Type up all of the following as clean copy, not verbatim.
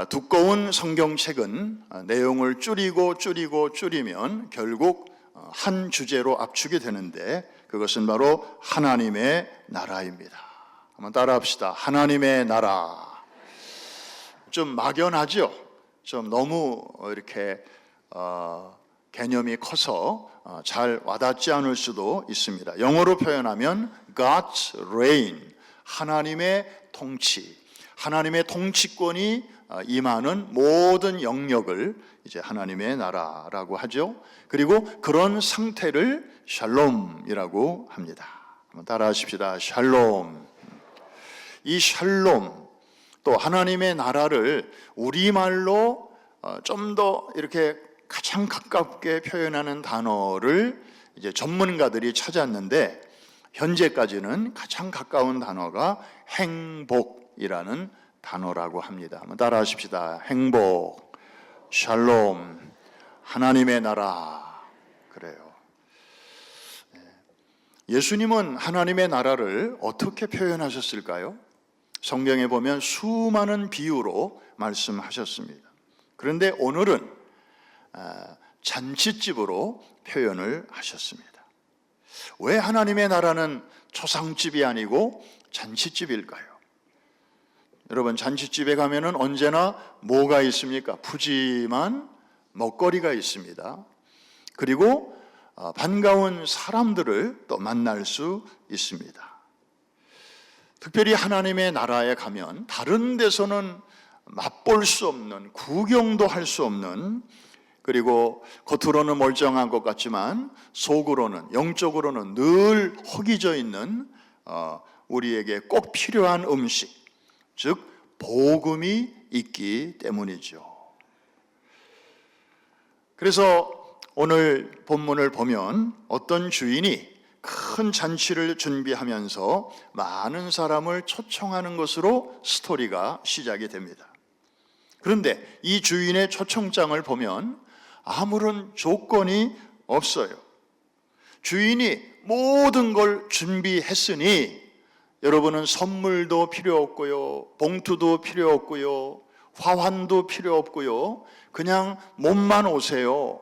두꺼운 성경책은 내용을 줄이면 결국 한 주제로 압축이 되는데 그것은 바로 하나님의 나라입니다. 한번 따라합시다. 하나님의 나라. 좀 막연하죠? 좀 너무 이렇게 개념이 커서 잘 와닿지 않을 수도 있습니다. 영어로 표현하면 God's reign, 하나님의 통치, 하나님의 통치권이 임하는 모든 영역을 이제 하나님의 나라라고 하죠. 그리고 그런 상태를 샬롬이라고 합니다. 한번 따라하십시다. 샬롬. 이 샬롬, 또 하나님의 나라를 우리말로 좀 더 이렇게 가장 가깝게 표현하는 단어를 이제 전문가들이 찾았는데 현재까지는 가장 가까운 단어가 행복이라는 단어라고 합니다. 한번 따라하십시다. 행복, 샬롬, 하나님의 나라. 그래요. 예수님은 하나님의 나라를 어떻게 표현하셨을까요? 성경에 보면 수많은 비유로 말씀하셨습니다. 그런데 오늘은 잔치집으로 표현을 하셨습니다. 왜 하나님의 나라는 초상집이 아니고 잔치집일까요? 여러분, 잔치집에 가면은 언제나 뭐가 있습니까? 푸짐한 먹거리가 있습니다. 그리고 반가운 사람들을 또 만날 수 있습니다. 특별히 하나님의 나라에 가면 다른 데서는 맛볼 수 없는, 구경도 할 수 없는, 그리고 겉으로는 멀쩡한 것 같지만 속으로는, 영적으로는 늘 허기져 있는 우리에게 꼭 필요한 음식, 즉 복음이 있기 때문이죠. 그래서 오늘 본문을 보면 어떤 주인이 큰 잔치를 준비하면서 많은 사람을 초청하는 것으로 스토리가 시작이 됩니다. 그런데 이 주인의 초청장을 보면 아무런 조건이 없어요. 주인이 모든 걸 준비했으니 여러분은 선물도 필요 없고요, 봉투도 필요 없고요, 화환도 필요 없고요, 그냥 몸만 오세요.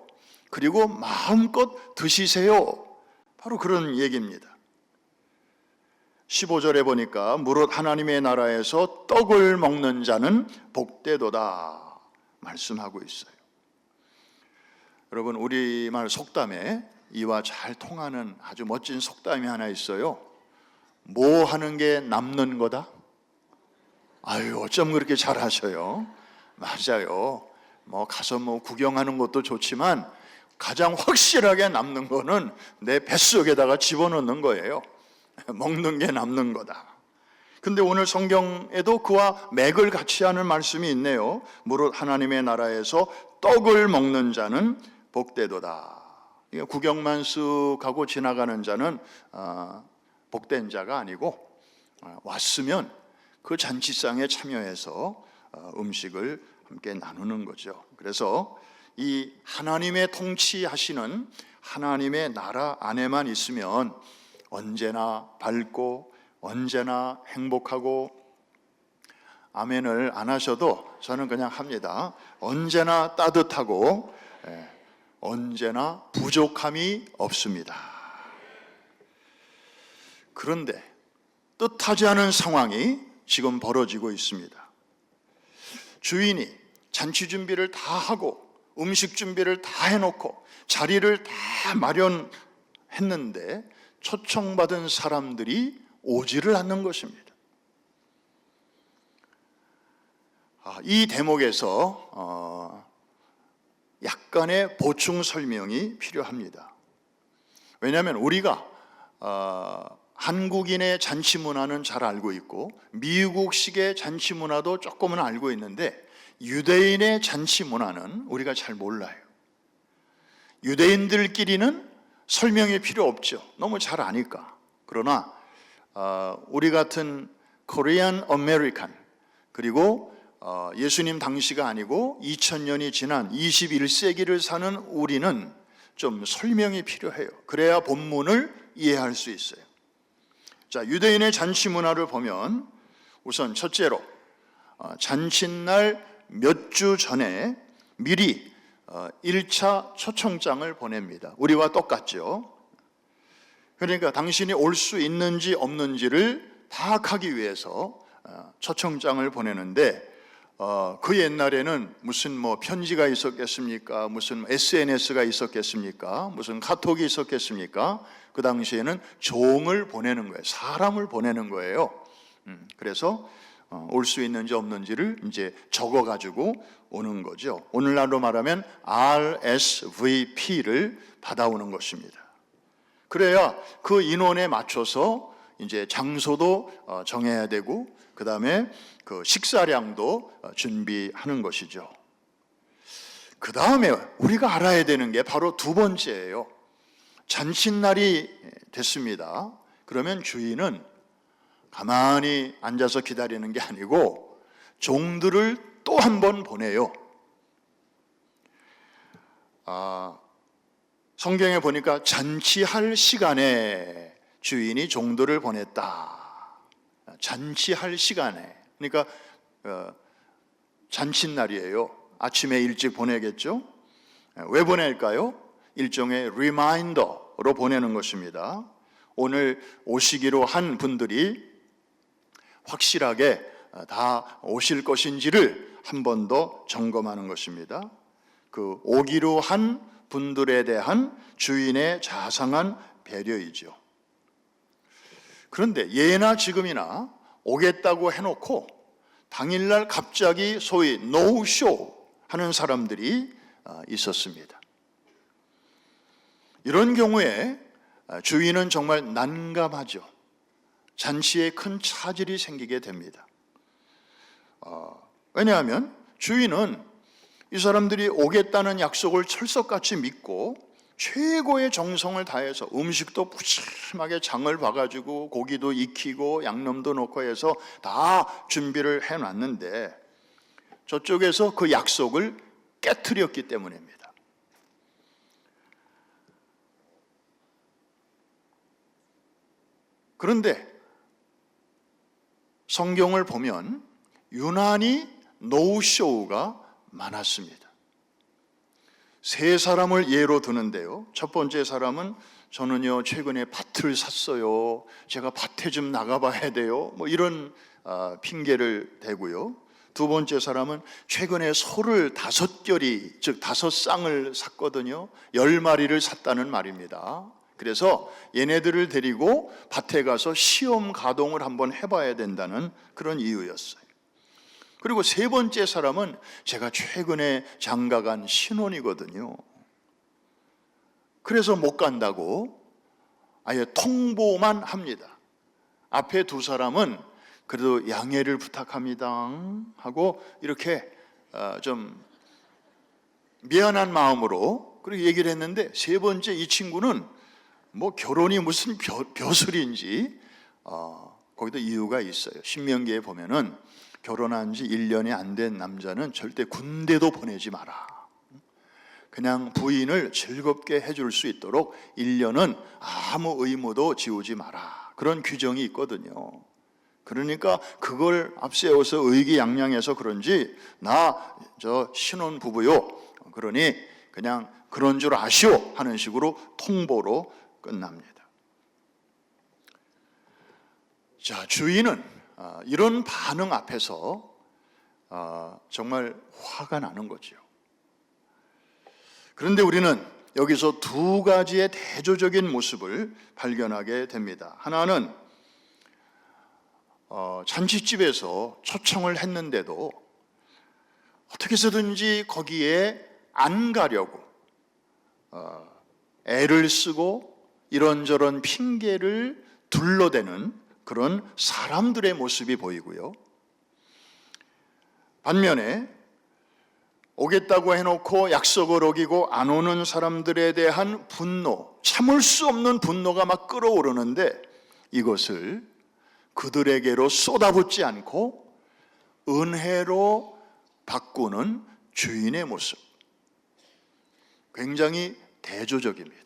그리고 마음껏 드시세요. 바로 그런 얘기입니다. 15절에 보니까 무릇 하나님의 나라에서 떡을 먹는 자는 복되도다 말씀하고 있어요. 여러분, 우리말 속담에 이와 잘 통하는 아주 멋진 속담이 하나 있어요. 뭐 하는 게 남는 거다? 아유, 어쩜 그렇게 잘하셔요? 맞아요. 가서 구경하는 것도 좋지만 가장 확실하게 남는 거는 내 뱃속에다가 집어넣는 거예요. 먹는 게 남는 거다. 근데 오늘 성경에도 그와 맥을 같이 하는 말씀이 있네요. 무릇 하나님의 나라에서 떡을 먹는 자는 복되도다. 구경만 쓱 하고 지나가는 자는 복된 자가 아니고 왔으면 그 잔치상에 참여해서 음식을 함께 나누는 거죠. 그래서 이 하나님의 통치하시는 하나님의 나라 안에만 있으면 언제나 밝고 언제나 행복하고, 아멘을 안 하셔도 저는 그냥 합니다. 언제나 따뜻하고 언제나 부족함이 없습니다. 그런데 뜻하지 않은 상황이 지금 벌어지고 있습니다. 주인이 잔치 준비를 다 하고 음식 준비를 다 해놓고 자리를 다 마련했는데 초청받은 사람들이 오지를 않는 것입니다. 이 대목에서 약간의 보충 설명이 필요합니다. 왜냐하면 우리가 한국인의 잔치 문화는 잘 알고 있고 미국식의 잔치 문화도 조금은 알고 있는데 유대인의 잔치 문화는 우리가 잘 몰라요. 유대인들끼리는 설명이 필요 없죠. 너무 잘 아니까. 그러나 우리 같은 코리안 아메리칸, 그리고 예수님 당시가 아니고 2000년이 지난 21세기를 사는 우리는 좀 설명이 필요해요. 그래야 본문을 이해할 수 있어요. 자, 유대인의 잔치 문화를 보면 우선 첫째로 잔칫날 몇 주 전에 미리 1차 초청장을 보냅니다. 우리와 똑같죠. 그러니까 당신이 올 수 있는지 없는지를 파악하기 위해서 초청장을 보내는데 그 옛날에는 무슨 편지가 있었겠습니까? 무슨 SNS가 있었겠습니까? 무슨 카톡이 있었겠습니까? 그 당시에는 종을 보내는 거예요. 사람을 보내는 거예요. 그래서 올 수 있는지 없는지를 이제 적어가지고 오는 거죠. 오늘날로 말하면 RSVP를 받아오는 것입니다. 그래야 그 인원에 맞춰서 이제 장소도 정해야 되고, 그 다음에 그 식사량도 준비하는 것이죠. 그 다음에 우리가 알아야 되는 게 바로 두 번째예요. 잔칫날이 됐습니다. 그러면 주인은 가만히 앉아서 기다리는 게 아니고 종들을 또 한 번 보내요. 성경에 보니까 잔치할 시간에 주인이 종들을 보냈다. 잔치할 시간에. 그러니까 잔칫날이에요. 아침에 일찍 보내겠죠. 왜 보낼까요? 일종의 리마인더로 보내는 것입니다. 오늘 오시기로 한 분들이 확실하게 다 오실 것인지를 한 번 더 점검하는 것입니다. 그 오기로 한 분들에 대한 주인의 자상한 배려이죠. 그런데 예나 지금이나 오겠다고 해놓고 당일날 갑자기 소위 노쇼 하는 사람들이 있었습니다. 이런 경우에 주인은 정말 난감하죠. 잔치에 큰 차질이 생기게 됩니다. 왜냐하면 주인은 이 사람들이 오겠다는 약속을 철석같이 믿고 최고의 정성을 다해서 음식도 푸짐하게 장을 봐가지고 고기도 익히고 양념도 넣고 해서 다 준비를 해놨는데 저쪽에서 그 약속을 깨트렸기 때문입니다. 그런데 성경을 보면 유난히 노쇼가 많았습니다. 세 사람을 예로 드는데요. 첫 번째 사람은 저는요 최근에 밭을 샀어요. 제가 밭에 좀 나가봐야 돼요. 이런 핑계를 대고요. 두 번째 사람은 최근에 소를 5결이, 즉 5쌍을 샀거든요. 10마리를 샀다는 말입니다. 그래서 얘네들을 데리고 밭에 가서 시험 가동을 한번 해봐야 된다는 그런 이유였어요. 그리고 세 번째 사람은 제가 최근에 장가간 신혼이거든요. 그래서 못 간다고 아예 통보만 합니다. 앞에 두 사람은 그래도 양해를 부탁합니다 하고 이렇게 좀 미안한 마음으로 그렇게 얘기를 했는데, 세 번째 이 친구는 결혼이 무슨 벼슬인지 거기도 이유가 있어요. 신명기에 보면은 결혼한 지 1년이 안 된 남자는 절대 군대도 보내지 마라. 그냥 부인을 즐겁게 해줄 수 있도록 1년은 아무 의무도 지우지 마라. 그런 규정이 있거든요. 그러니까 그걸 앞세워서 의기양양해서 그런지 저 신혼부부요. 그러니 그냥 그런 줄 아시오 하는 식으로 통보로 끝납니다. 자, 주인은 이런 반응 앞에서 정말 화가 나는 거죠. 그런데 우리는 여기서 두 가지의 대조적인 모습을 발견하게 됩니다. 하나는 잔치집에서 초청을 했는데도 어떻게 해서든지 거기에 안 가려고 애를 쓰고 이런저런 핑계를 둘러대는 그런 사람들의 모습이 보이고요. 반면에 오겠다고 해놓고 약속을 어기고 안 오는 사람들에 대한 분노, 참을 수 없는 분노가 막 끓어오르는데 이것을 그들에게로 쏟아붓지 않고 은혜로 바꾸는 주인의 모습, 굉장히 대조적입니다.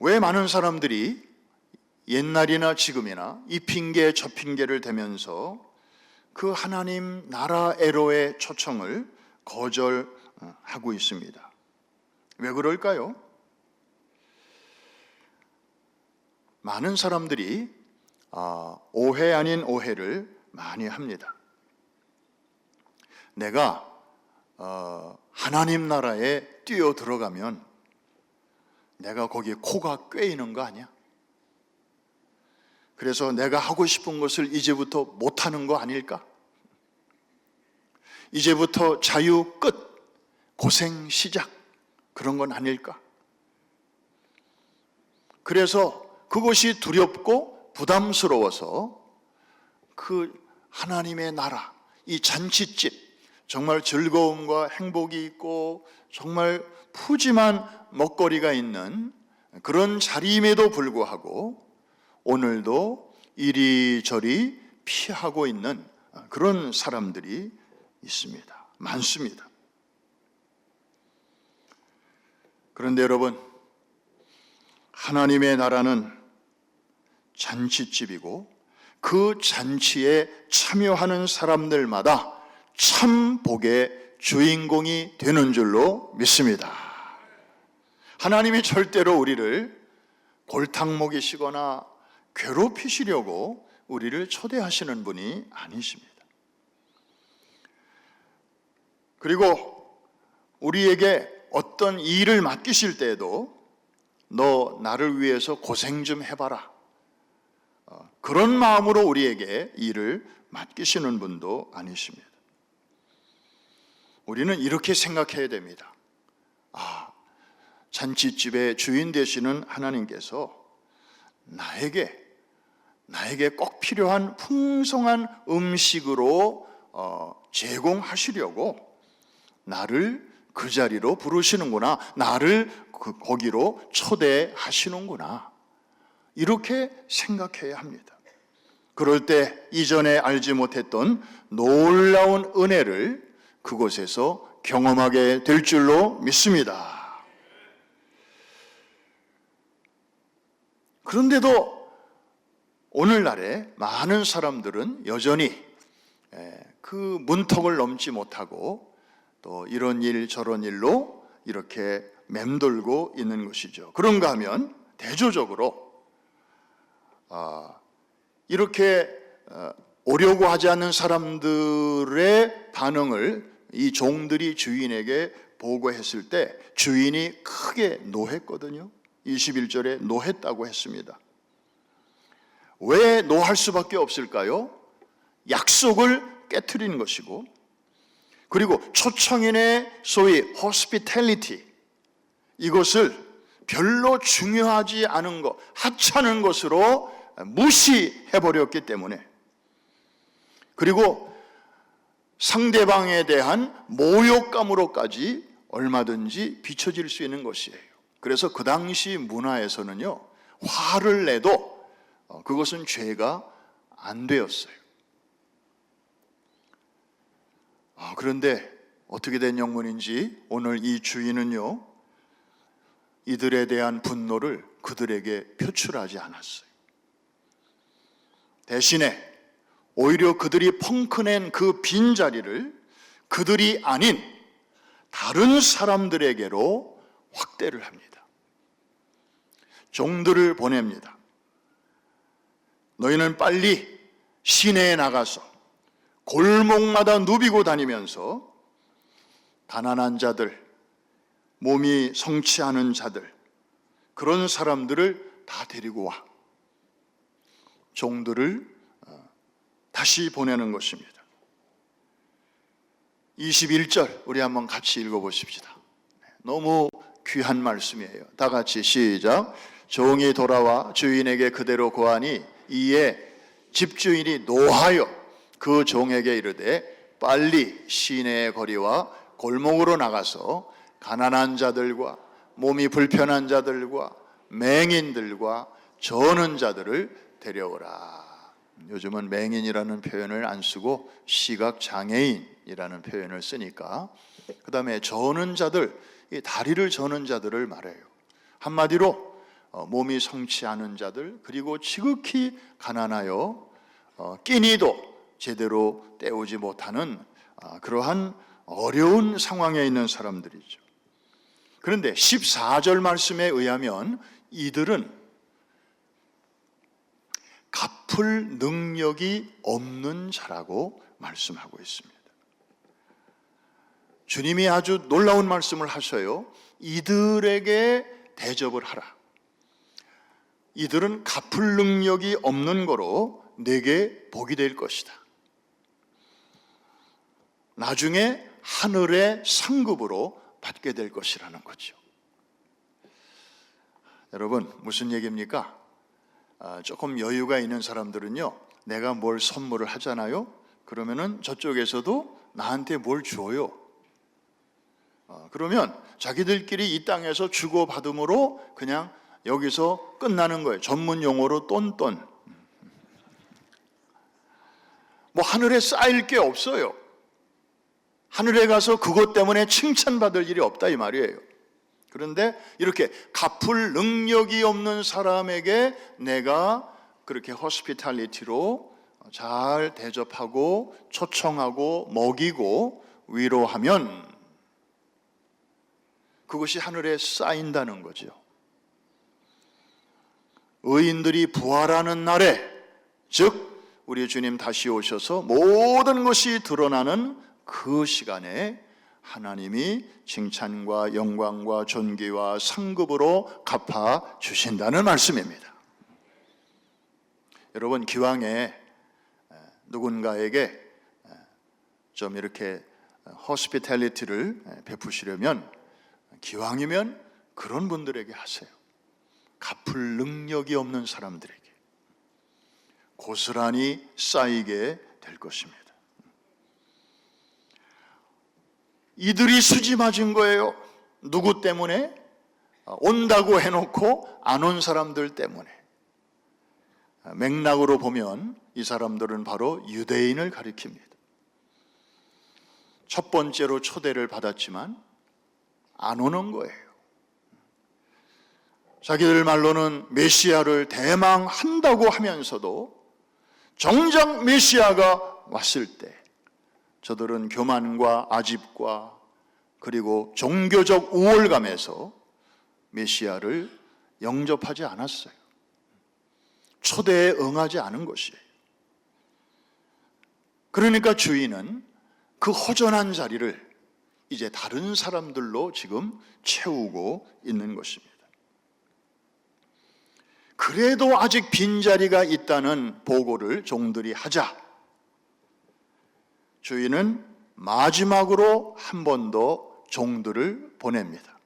왜 많은 사람들이 옛날이나 지금이나 이 핑계 저 핑계를 대면서 그 하나님 나라 애로의 초청을 거절하고 있습니다. 왜 그럴까요? 많은 사람들이 오해 아닌 오해를 많이 합니다. 내가 하나님 나라에 뛰어 들어가면 내가 거기에 코가 꿰이는 거 아니야? 그래서 내가 하고 싶은 것을 이제부터 못하는 거 아닐까? 이제부터 자유 끝, 고생 시작, 그런 건 아닐까? 그래서 그것이 두렵고 부담스러워서 그 하나님의 나라, 이 잔치집, 정말 즐거움과 행복이 있고 정말 푸짐한 먹거리가 있는 그런 자리임에도 불구하고 오늘도 이리저리 피하고 있는 그런 사람들이 있습니다. 많습니다. 그런데 여러분, 하나님의 나라는 잔치집이고 그 잔치에 참여하는 사람들마다 참 복의 주인공이 되는 줄로 믿습니다. 하나님이 절대로 우리를 골탕 먹이시거나 괴롭히시려고 우리를 초대하시는 분이 아니십니다. 그리고 우리에게 어떤 일을 맡기실 때에도 너 나를 위해서 고생 좀 해봐라, 그런 마음으로 우리에게 일을 맡기시는 분도 아니십니다. 우리는 이렇게 생각해야 됩니다. 잔치집의 주인 되시는 하나님께서 나에게 꼭 필요한 풍성한 음식으로 제공하시려고 나를 그 자리로 부르시는구나, 나를 거기로 초대하시는구나, 이렇게 생각해야 합니다. 그럴 때 이전에 알지 못했던 놀라운 은혜를 그곳에서 경험하게 될 줄로 믿습니다. 그런데도 오늘날에 많은 사람들은 여전히 그 문턱을 넘지 못하고 또 이런 일 저런 일로 이렇게 맴돌고 있는 것이죠. 그런가 하면 대조적으로 이렇게 오려고 하지 않는 사람들의 반응을 이 종들이 주인에게 보고했을 때 주인이 크게 노했거든요. 21절에 노했다고 했습니다. 왜 노할 수밖에 없을까요? 약속을 깨트린 것이고, 그리고 초청인의 소위 hospitality, 이것을 별로 중요하지 않은 것, 하찮은 것으로 무시해버렸기 때문에, 그리고 상대방에 대한 모욕감으로까지 얼마든지 비춰질 수 있는 것이에요. 그래서 그 당시 문화에서는요, 화를 내도 그것은 죄가 안 되었어요. 그런데 어떻게 된 영문인지 오늘 이 주인은요, 이들에 대한 분노를 그들에게 표출하지 않았어요. 대신에 오히려 그들이 펑크낸 그 빈자리를 그들이 아닌 다른 사람들에게로 확대를 합니다. 종들을 보냅니다. 너희는 빨리 시내에 나가서 골목마다 누비고 다니면서 가난한 자들, 몸이 성치 않은 자들, 그런 사람들을 다 데리고 와. 종들을 다시 보내는 것입니다. 21절 우리 한번 같이 읽어보십시다. 너무 귀한 말씀이에요. 다 같이 시작. 종이 돌아와 주인에게 그대로 고하니 이에 집주인이 노하여 그 종에게 이르되 빨리 시내의 거리와 골목으로 나가서 가난한 자들과 몸이 불편한 자들과 맹인들과 저는 자들을 데려오라. 요즘은 맹인이라는 표현을 안 쓰고 시각장애인이라는 표현을 쓰니까, 그 다음에 저는 자들, 이 다리를 저는 자들을 말해요. 한마디로 몸이 성치 않은 자들, 그리고 지극히 가난하여 끼니도 제대로 때우지 못하는 그러한 어려운 상황에 있는 사람들이죠. 그런데 14절 말씀에 의하면 이들은 갚을 능력이 없는 자라고 말씀하고 있습니다. 주님이 아주 놀라운 말씀을 하셔요. 이들에게 대접을 하라. 이들은 갚을 능력이 없는 거로 내게 복이 될 것이다. 나중에 하늘의 상급으로 받게 될 것이라는 거죠. 여러분, 무슨 얘기입니까? 조금 여유가 있는 사람들은요, 내가 뭘 선물을 하잖아요. 그러면은 저쪽에서도 나한테 뭘 줘요. 그러면 자기들끼리 이 땅에서 주고받음으로 그냥 여기서 끝나는 거예요. 전문 용어로 똔똔. 뭐 하늘에 쌓일 게 없어요. 하늘에 가서 그것 때문에 칭찬받을 일이 없다 이 말이에요. 그런데 이렇게 갚을 능력이 없는 사람에게 내가 그렇게 호스피탈리티로 잘 대접하고 초청하고 먹이고 위로하면 그것이 하늘에 쌓인다는 거죠. 의인들이 부활하는 날에, 즉 우리 주님 다시 오셔서 모든 것이 드러나는 그 시간에 하나님이 칭찬과 영광과 존귀와 상급으로 갚아 주신다는 말씀입니다. 여러분, 기왕에 누군가에게 좀 이렇게 호스피탈리티를 베푸시려면 기왕이면 그런 분들에게 하세요. 갚을 능력이 없는 사람들에게 고스란히 쌓이게 될 것입니다. 이들이 수지 맞은 거예요. 누구 때문에? 온다고 해놓고 안 온 사람들 때문에. 맥락으로 보면 이 사람들은 바로 유대인을 가리킵니다. 첫 번째로 초대를 받았지만 안 오는 거예요. 자기들 말로는 메시아를 대망한다고 하면서도 정작 메시아가 왔을 때 저들은 교만과 아집과 그리고 종교적 우월감에서 메시아를 영접하지 않았어요. 초대에 응하지 않은 것이에요. 그러니까 주인은 그 허전한 자리를 이제 다른 사람들로 지금 채우고 있는 것입니다. 그래도 아직 빈자리가 있다는 보고를 종들이 하자 주인은 마지막으로 한 번 더 종들을 보냅니다.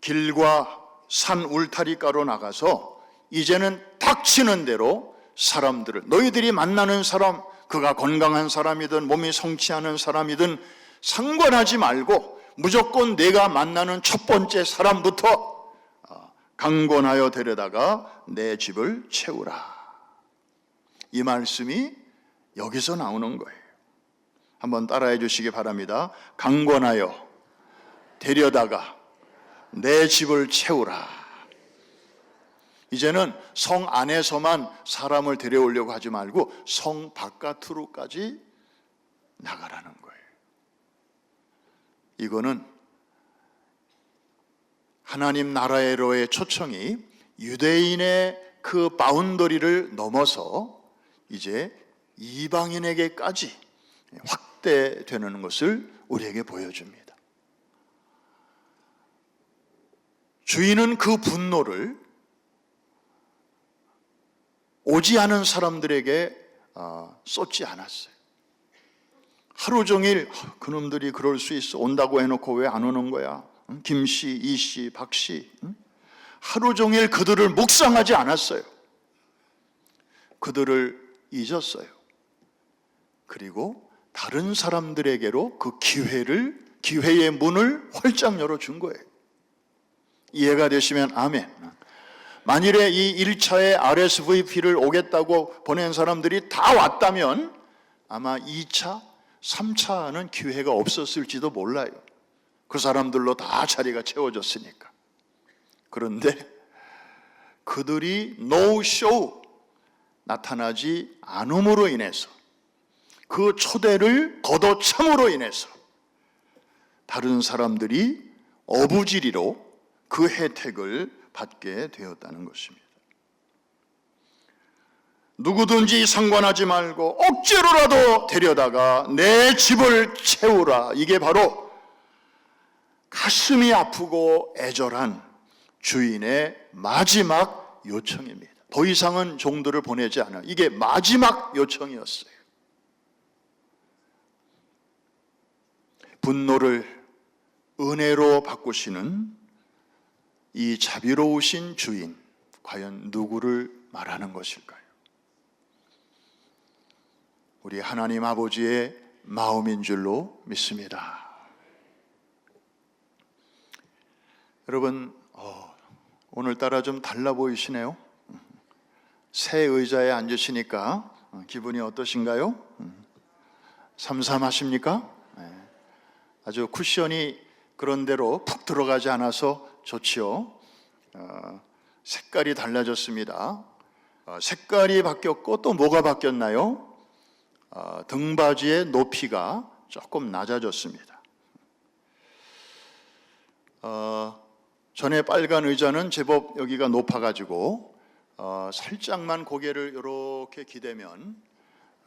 길과 산 울타리가로 나가서 이제는 닥치는 대로 사람들을, 너희들이 만나는 사람, 그가 건강한 사람이든 몸이 성취하는 사람이든 상관하지 말고 무조건 내가 만나는 첫 번째 사람부터 강권하여 데려다가 내 집을 채우라. 이 말씀이 여기서 나오는 거예요. 한번 따라해 주시기 바랍니다. 강권하여 데려다가 내 집을 채우라. 이제는 성 안에서만 사람을 데려오려고 하지 말고 성 바깥으로까지 나가라는 거예요. 이거는 하나님 나라의로의 초청이 유대인의 그 바운더리를 넘어서 이제 이방인에게까지 확대되는 것을 우리에게 보여줍니다. 주인은 그 분노를 오지 않은 사람들에게 쏟지 않았어요. 하루 종일 그놈들이 그럴 수 있어, 온다고 해놓고 왜 안 오는 거야? 김씨, 이씨, 박씨, 하루 종일 그들을 묵상하지 않았어요. 그들을 잊었어요. 그리고 다른 사람들에게로 그 기회의 문을 활짝 열어준 거예요. 이해가 되시면 아멘. 만일에 이 1차에 RSVP를 오겠다고 보낸 사람들이 다 왔다면 아마 2차, 3차는 기회가 없었을지도 몰라요. 그 사람들로 다 자리가 채워졌으니까. 그런데 그들이 노쇼 나타나지 않음으로 인해서, 그 초대를 걷어참으로 인해서 다른 사람들이 어부지리로 그 혜택을 받게 되었다는 것입니다. 누구든지 상관하지 말고 억지로라도 데려다가 내 집을 채우라. 이게 바로 가슴이 아프고 애절한 주인의 마지막 요청입니다. 더 이상은 종들을 보내지 않아. 이게 마지막 요청이었어요. 분노를 은혜로 바꾸시는 이 자비로우신 주인, 과연 누구를 말하는 것일까요? 우리 하나님 아버지의 마음인 줄로 믿습니다. 여러분, 오늘따라 좀 달라 보이시네요. 새 의자에 앉으시니까 기분이 어떠신가요? 삼삼하십니까? 아주 쿠션이 그런 대로 푹 들어가지 않아서 좋지요. 색깔이 달라졌습니다. 색깔이 바뀌었고 또 뭐가 바뀌었나요? 등받이의 높이가 조금 낮아졌습니다. 전에 빨간 의자는 제법 여기가 높아가지고 살짝만 고개를 이렇게 기대면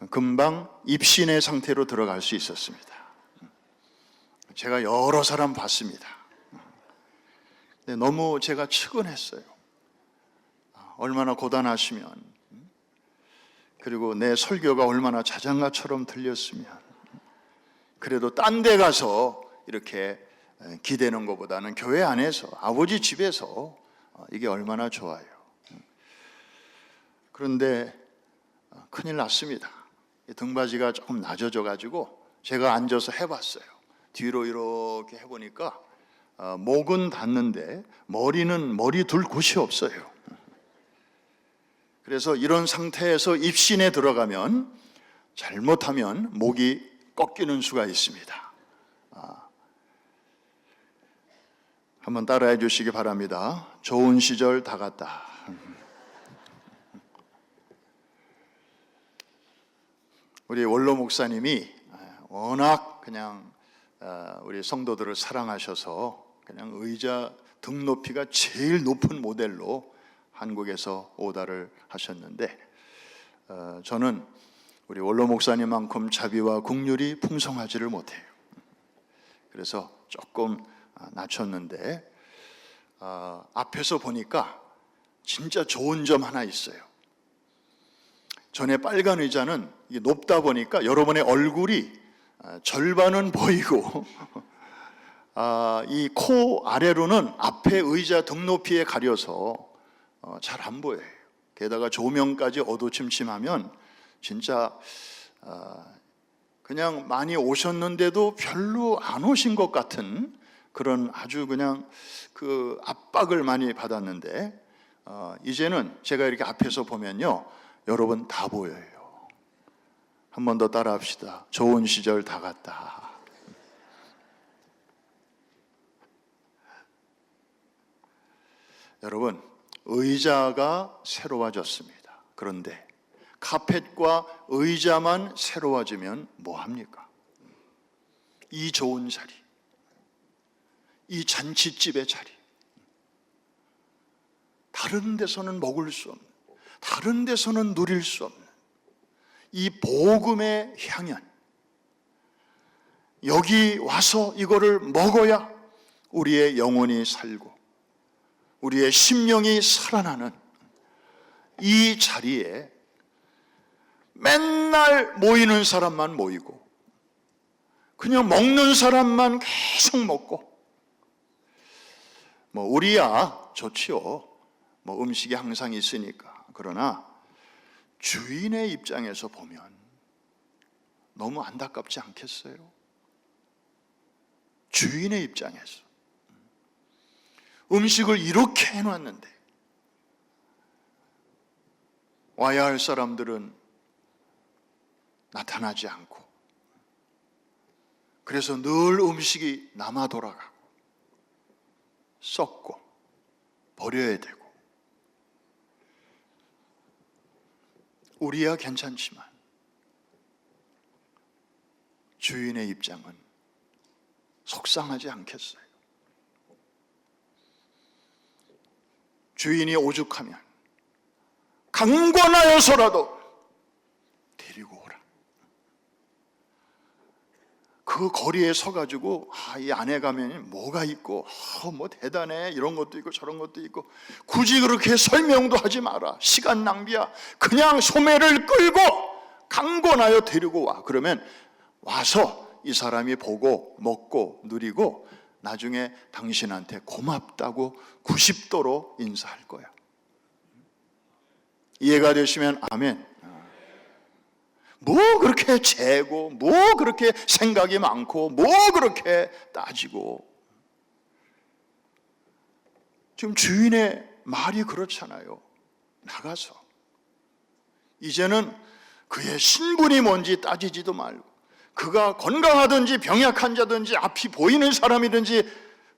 금방 입신의 상태로 들어갈 수 있었습니다. 제가 여러 사람 봤습니다. 근데 너무 제가 측은했어요. 얼마나 고단하시면, 그리고 내 설교가 얼마나 자장가처럼 들렸으면, 그래도 딴 데 가서 이렇게 기대는 것보다는 교회 안에서, 아버지 집에서 이게 얼마나 좋아요. 그런데 큰일 났습니다. 등받이가 조금 낮아져 가지고 제가 앉아서 해봤어요. 뒤로 이렇게 해보니까 목은 닿는데 머리 둘 곳이 없어요. 그래서 이런 상태에서 입신에 들어가면 잘못하면 목이 꺾이는 수가 있습니다. 한번 따라해 주시기 바랍니다. 좋은 시절 다 갔다. 우리 원로 목사님이 워낙 그냥 우리 성도들을 사랑하셔서 그냥 의자 등 높이가 제일 높은 모델로 한국에서 오다를 하셨는데, 저는 우리 원로 목사님만큼 자비와 긍휼이 풍성하지를 못해요. 그래서 조금 낮췄는데 앞에서 보니까 진짜 좋은 점 하나 있어요. 전에 빨간 의자는 이게 높다 보니까 여러분의 얼굴이 절반은 보이고 이 코 아래로는 앞에 의자 등 높이에 가려서 잘 안 보여요. 게다가 조명까지 어두침침하면 진짜 그냥 많이 오셨는데도 별로 안 오신 것 같은 그런 아주 그냥 그 압박을 많이 받았는데, 이제는 제가 이렇게 앞에서 보면요, 여러분 다 보여요. 한 번 더 따라 합시다. 좋은 시절 다 갔다. 여러분, 의자가 새로워졌습니다. 그런데 카펫과 의자만 새로워지면 뭐합니까? 이 좋은 자리, 이 잔치집의 자리, 다른 데서는 먹을 수 없는, 다른 데서는 누릴 수 없는 이 복음의 향연, 여기 와서 이거를 먹어야 우리의 영혼이 살고 우리의 심령이 살아나는 이 자리에 맨날 모이는 사람만 모이고 그냥 먹는 사람만 계속 먹고, 뭐 우리야 좋지요. 뭐 음식이 항상 있으니까. 그러나 주인의 입장에서 보면 너무 안타깝지 않겠어요? 주인의 입장에서 음식을 이렇게 해놨는데 와야 할 사람들은 나타나지 않고, 그래서 늘 음식이 남아 돌아가고 썩고 버려야 되고, 우리야 괜찮지만 주인의 입장은 속상하지 않겠어요? 주인이 오죽하면 강권하여서라도 데리고 오라. 그 거리에 서가지고 이 안에 가면 뭐가 있고 뭐 대단해 이런 것도 있고 저런 것도 있고, 굳이 그렇게 설명도 하지 마라. 시간 낭비야. 그냥 소매를 끌고 강권하여 데리고 와. 그러면 와서 이 사람이 보고 먹고 누리고 나중에 당신한테 고맙다고 90도로 인사할 거야. 이해가 되시면 아멘. 뭐 그렇게 재고, 뭐 그렇게 생각이 많고, 뭐 그렇게 따지고. 지금 주인의 말이 그렇잖아요. 나가서 이제는 그의 신분이 뭔지 따지지도 말고, 그가 건강하든지 병약한 자든지 앞이 보이는 사람이든지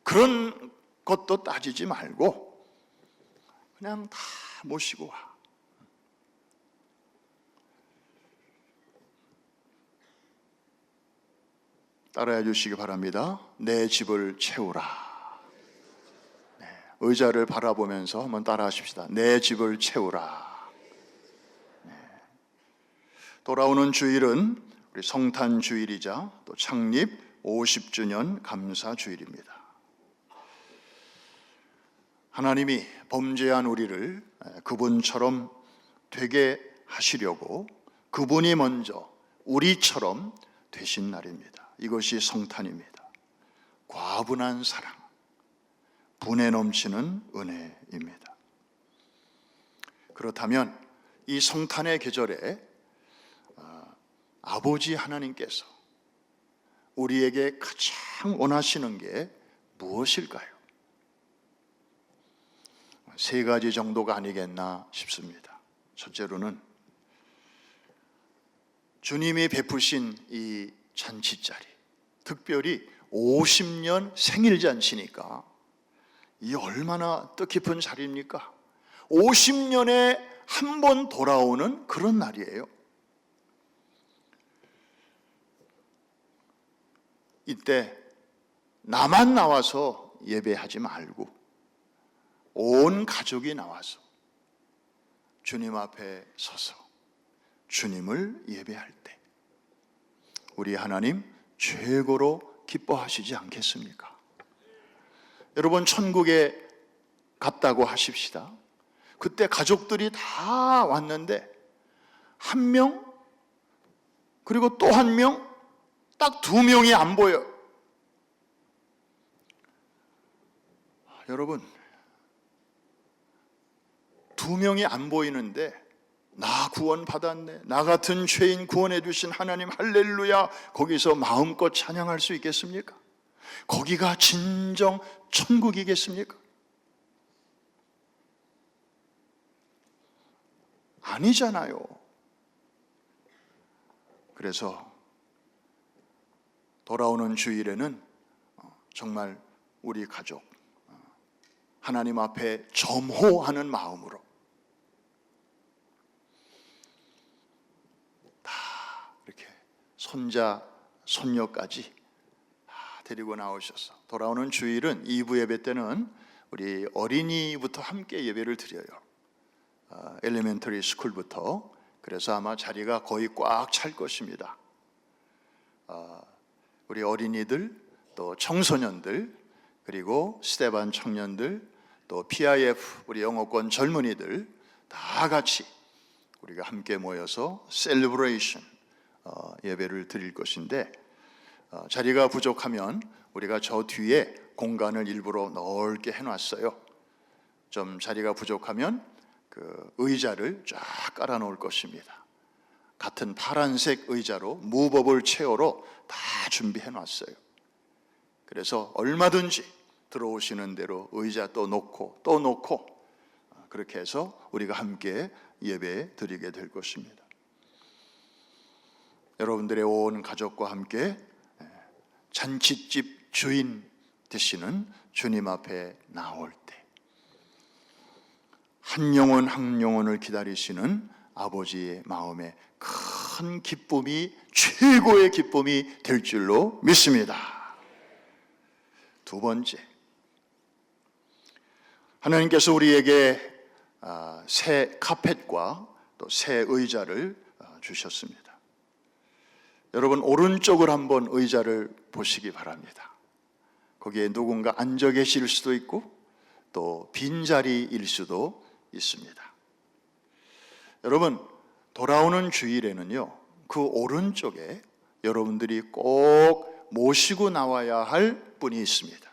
그런 것도 따지지 말고 그냥 다 모시고 와. 따라해 주시기 바랍니다. 내 집을 채우라. 네, 의자를 바라보면서 한번 따라 하십시다. 내 집을 채우라. 네. 돌아오는 주일은 우리 성탄 주일이자 또 창립 50주년 감사 주일입니다. 하나님이 범죄한 우리를 그분처럼 되게 하시려고 그분이 먼저 우리처럼 되신 날입니다. 이것이 성탄입니다. 과분한 사랑, 분에 넘치는 은혜입니다. 그렇다면 이 성탄의 계절에 아버지 하나님께서 우리에게 가장 원하시는 게 무엇일까요? 세 가지 정도가 아니겠나 싶습니다. 첫째로는 주님이 베푸신 이 잔치자리, 특별히 50년 생일잔치니까 이 얼마나 뜻깊은 자리입니까? 50년에 한 번 돌아오는 그런 날이에요. 이때 나만 나와서 예배하지 말고 온 가족이 나와서 주님 앞에 서서 주님을 예배할 때 우리 하나님 최고로 기뻐하시지 않겠습니까? 여러분, 천국에 갔다고 하십시다. 그때 가족들이 다 왔는데 한 명, 그리고 또 한 명, 딱 2명이 안 보여. 여러분, 2명이 안 보이는데 나 구원 받았네, 나 같은 죄인 구원해 주신 하나님 할렐루야, 거기서 마음껏 찬양할 수 있겠습니까? 거기가 진정 천국이겠습니까? 아니잖아요. 그래서 돌아오는 주일에는 정말 우리 가족 하나님 앞에 점호하는 마음으로 다 이렇게 손자, 손녀까지 다 데리고 나오셔서 돌아오는 주일은 2부 예배 때는 우리 어린이부터 함께 예배를 드려요. 엘리멘터리 스쿨부터. 그래서 아마 자리가 거의 꽉 찰 것입니다. 우리 어린이들, 또 청소년들, 그리고 스테반 청년들, 또 PIF 우리 영어권 젊은이들 다 같이 우리가 함께 모여서 셀러브레이션 예배를 드릴 것인데, 자리가 부족하면 우리가 저 뒤에 공간을 일부러 넓게 해놨어요. 좀 자리가 부족하면 그 의자를 쫙 깔아 놓을 것입니다. 같은 파란색 의자로 무버블 체어로 다 준비해 놨어요. 그래서 얼마든지 들어오시는 대로 의자 또 놓고 또 놓고 그렇게 해서 우리가 함께 예배 드리게 될 것입니다. 여러분들의 온 가족과 함께 잔치집 주인 되시는 주님 앞에 나올 때 한 영혼 한 영혼을 기다리시는 아버지의 마음에 큰 기쁨이, 최고의 기쁨이 될 줄로 믿습니다. 두 번째, 하나님께서 우리에게 새 카펫과 또 새 의자를 주셨습니다. 여러분, 오른쪽을 한번 의자를 보시기 바랍니다. 거기에 누군가 앉아 계실 수도 있고 또 빈자리일 수도 있습니다. 여러분, 돌아오는 주일에는요, 그 오른쪽에 여러분들이 꼭 모시고 나와야 할 분이 있습니다.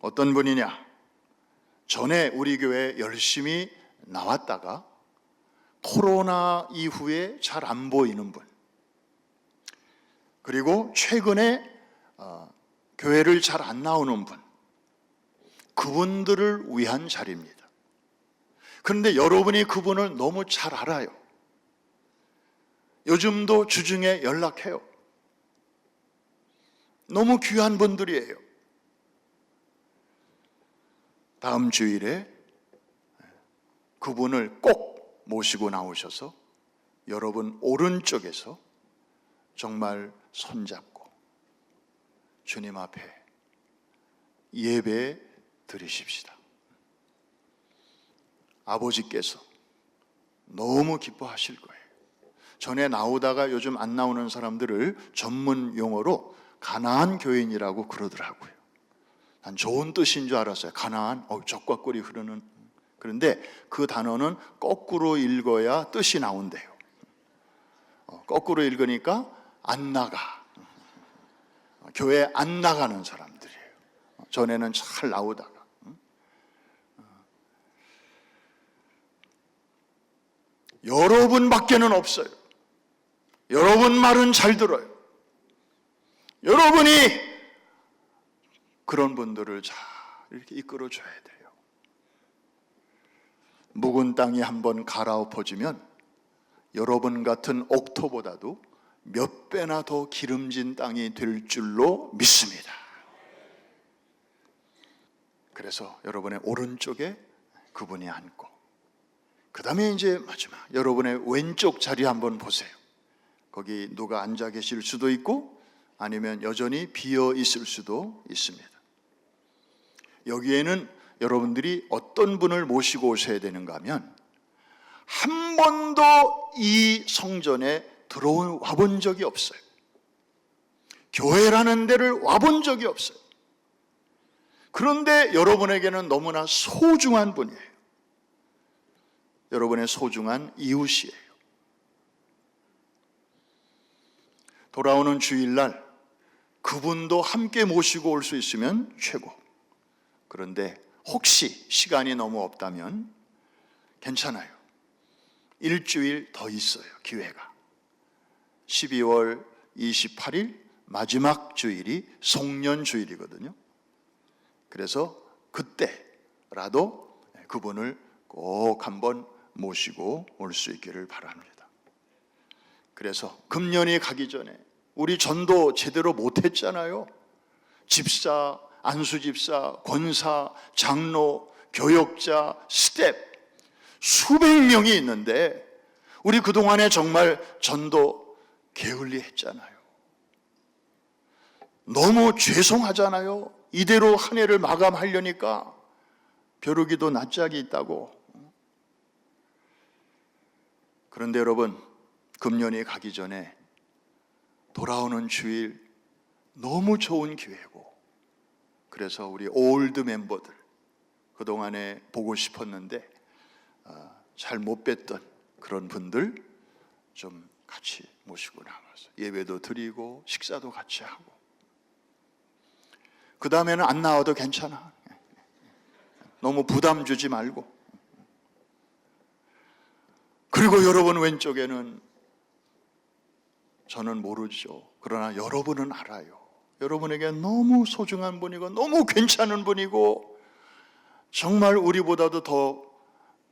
어떤 분이냐? 전에 우리 교회에 열심히 나왔다가 코로나 이후에 잘 안 보이는 분, 그리고 최근에 교회를 잘 안 나오는 분, 그분들을 위한 자리입니다. 그런데 여러분이 그분을 너무 잘 알아요. 요즘도 주중에 연락해요. 너무 귀한 분들이에요. 다음 주일에 그분을 꼭 모시고 나오셔서 여러분 오른쪽에서 정말 손잡고 주님 앞에 예배 드리십시다. 아버지께서 너무 기뻐하실 거예요. 전에 나오다가 요즘 안 나오는 사람들을 전문 용어로 가나안 교인이라고 그러더라고요. 난 좋은 뜻인 줄 알았어요. 가나안, 젖과 꿀이 흐르는. 그런데 그 단어는 거꾸로 읽어야 뜻이 나온대요. 거꾸로 읽으니까 안 나가. 교회 안 나가는 사람들이에요. 전에는 잘 나오다가. 여러분밖에는 없어요. 여러분 말은 잘 들어요. 여러분이 그런 분들을 잘 이렇게 이끌어줘야 돼요. 묵은 땅이 한번 갈아엎어지면 여러분 같은 옥토보다도 몇 배나 더 기름진 땅이 될 줄로 믿습니다. 그래서 여러분의 오른쪽에 그분이 앉고, 그 다음에 이제 마지막 여러분의 왼쪽 자리 한번 보세요. 거기 누가 앉아 계실 수도 있고 아니면 여전히 비어 있을 수도 있습니다. 여기에는 여러분들이 어떤 분을 모시고 오셔야 되는가 하면, 한 번도 이 성전에 와본 적이 없어요. 교회라는 데를 와본 적이 없어요. 그런데 여러분에게는 너무나 소중한 분이에요. 여러분의 소중한 이웃이에요. 돌아오는 주일날 그분도 함께 모시고 올 수 있으면 최고. 그런데 혹시 시간이 너무 없다면 괜찮아요. 일주일 더 있어요, 기회가. 12월 28일 마지막 주일이 송년주일이거든요. 그래서 그때라도 그분을 꼭 한번 모시고 올 수 있기를 바랍니다. 그래서 금년이 가기 전에 우리 전도 제대로 못했잖아요. 집사, 안수집사, 권사, 장로, 교역자, 스텝 수백 명이 있는데 우리 그동안에 정말 전도 게을리 했잖아요. 너무 죄송하잖아요. 이대로 한 해를 마감하려니까 벼르기도 낯짝이 있다고. 그런데 여러분, 금년이 가기 전에 돌아오는 주일 너무 좋은 기회고, 그래서 우리 올드 멤버들 그동안에 보고 싶었는데 잘 못 뵀던 그런 분들 좀 같이 모시고 나가서 예배도 드리고 식사도 같이 하고, 그 다음에는 안 나와도 괜찮아. 너무 부담 주지 말고. 그리고 여러분 왼쪽에는 저는 모르죠. 그러나 여러분은 알아요. 여러분에게 너무 소중한 분이고 너무 괜찮은 분이고 정말 우리보다도 더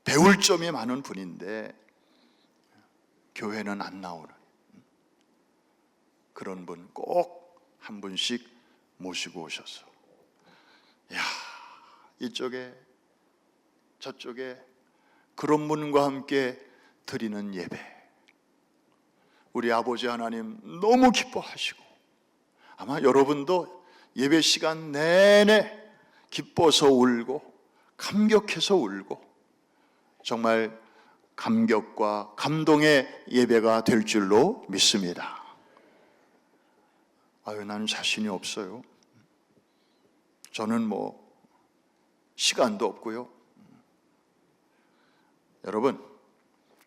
배울 점이 많은 분인데 교회는 안 나오는 그런 분 꼭 한 분씩 모시고 오셔서, 야, 이쪽에 저쪽에 그런 분과 함께 드리는 예배, 우리 아버지 하나님 너무 기뻐하시고, 아마 여러분도 예배 시간 내내 기뻐서 울고 감격해서 울고 정말 감격과 감동의 예배가 될 줄로 믿습니다. 아유, 나는 자신이 없어요. 저는 시간도 없고요.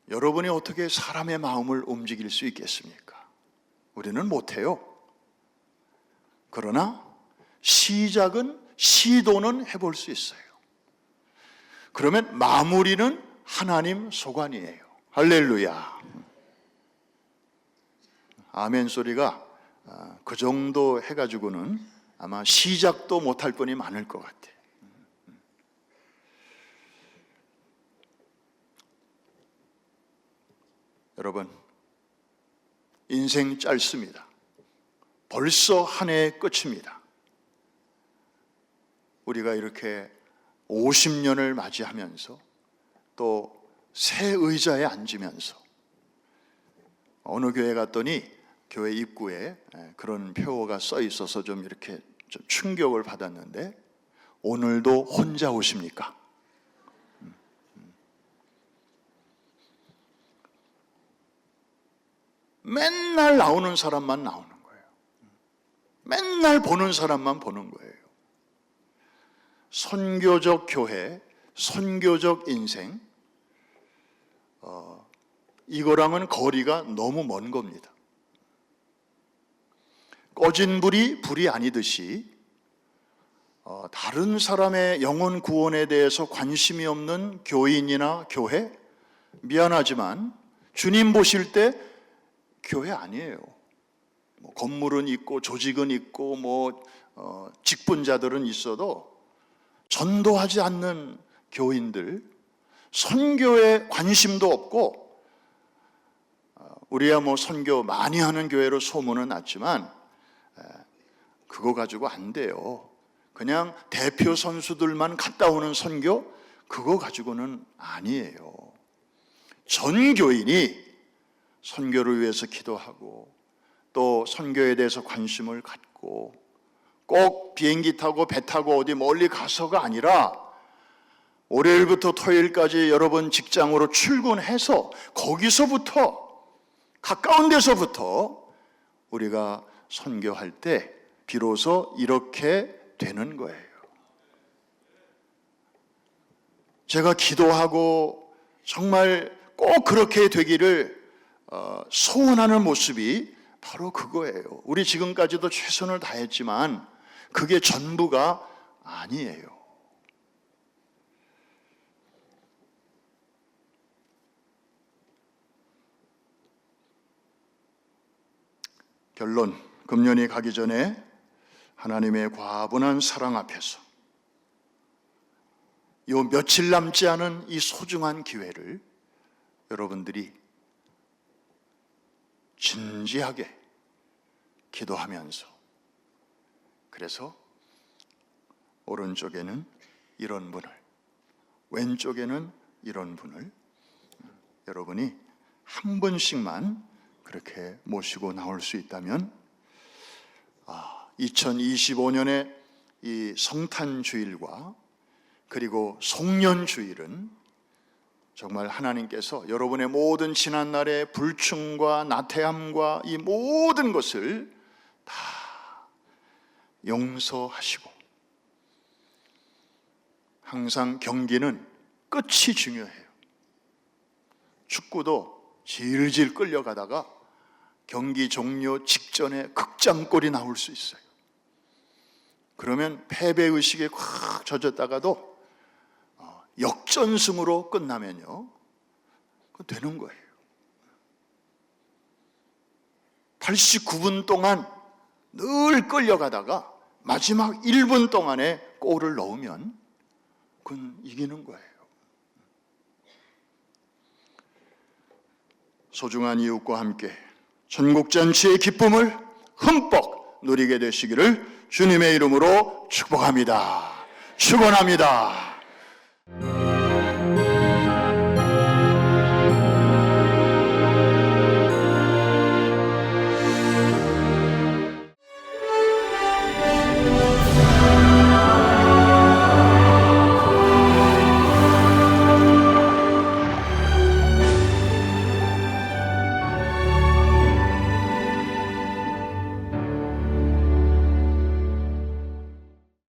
여러분이 어떻게 사람의 마음을 움직일 수 있겠습니까? 우리는 못해요. 그러나 시도는 해볼 수 있어요. 그러면 마무리는 하나님 소관이에요. 할렐루야. 아멘 소리가 그 정도 해가지고는 아마 시작도 못할 분이 많을 것 같아요. 여러분, 인생 짧습니다. 벌써 한 해의 끝입니다. 우리가 이렇게 50년을 맞이하면서 또 새 의자에 앉으면서 어느 교회 갔더니 교회 입구에 그런 표어가 써 있어서 좀 이렇게 좀 충격을 받았는데, 오늘도 혼자 오십니까? 맨날 나오는 사람만 나오는 거예요. 맨날 보는 사람만 보는 거예요. 선교적 교회, 선교적 인생, 이거랑은 거리가 너무 먼 겁니다. 꺼진 불이 아니듯이 다른 사람의 영혼 구원에 대해서 관심이 없는 교인이나 교회, 미안하지만 주님 보실 때 교회 아니에요. 건물은 있고 조직은 있고 직분자들은 있어도 전도하지 않는 교인들, 선교에 관심도 없고, 우리야 선교 많이 하는 교회로 소문은 났지만 그거 가지고 안 돼요. 그냥 대표 선수들만 갔다 오는 선교, 그거 가지고는 아니에요. 전 교인이 선교를 위해서 기도하고 또 선교에 대해서 관심을 갖고, 꼭 비행기 타고 배 타고 어디 멀리 가서가 아니라 월요일부터 토요일까지 여러분 직장으로 출근해서 거기서부터, 가까운 데서부터 우리가 선교할 때 비로소 이렇게 되는 거예요. 제가 기도하고 정말 꼭 그렇게 되기를 소원하는 모습이 바로 그거예요. 우리 지금까지도 최선을 다했지만 그게 전부가 아니에요. 결론, 금년이 가기 전에 하나님의 과분한 사랑 앞에서 이 며칠 남지 않은 이 소중한 기회를 여러분들이 진지하게 기도하면서, 그래서 오른쪽에는 이런 분을, 왼쪽에는 이런 분을 여러분이 한 분씩만 그렇게 모시고 나올 수 있다면 2025년의 이 성탄주일과 그리고 송년주일은 정말 하나님께서 여러분의 모든 지난날의 불충과 나태함과 이 모든 것을 다 용서하시고, 항상 경기는 끝이 중요해요. 축구도 질질 끌려가다가 경기 종료 직전에 극장골이 나올 수 있어요. 그러면 패배의식에 꽉 젖었다가도 역전승으로 끝나면요, 그거 되는 거예요. 89분 동안 늘 끌려가다가 마지막 1분 동안에 골을 넣으면 그건 이기는 거예요. 소중한 이웃과 함께 전국잔치의 기쁨을 흠뻑 누리게 되시기를 주님의 이름으로 축복합니다. 축원합니다.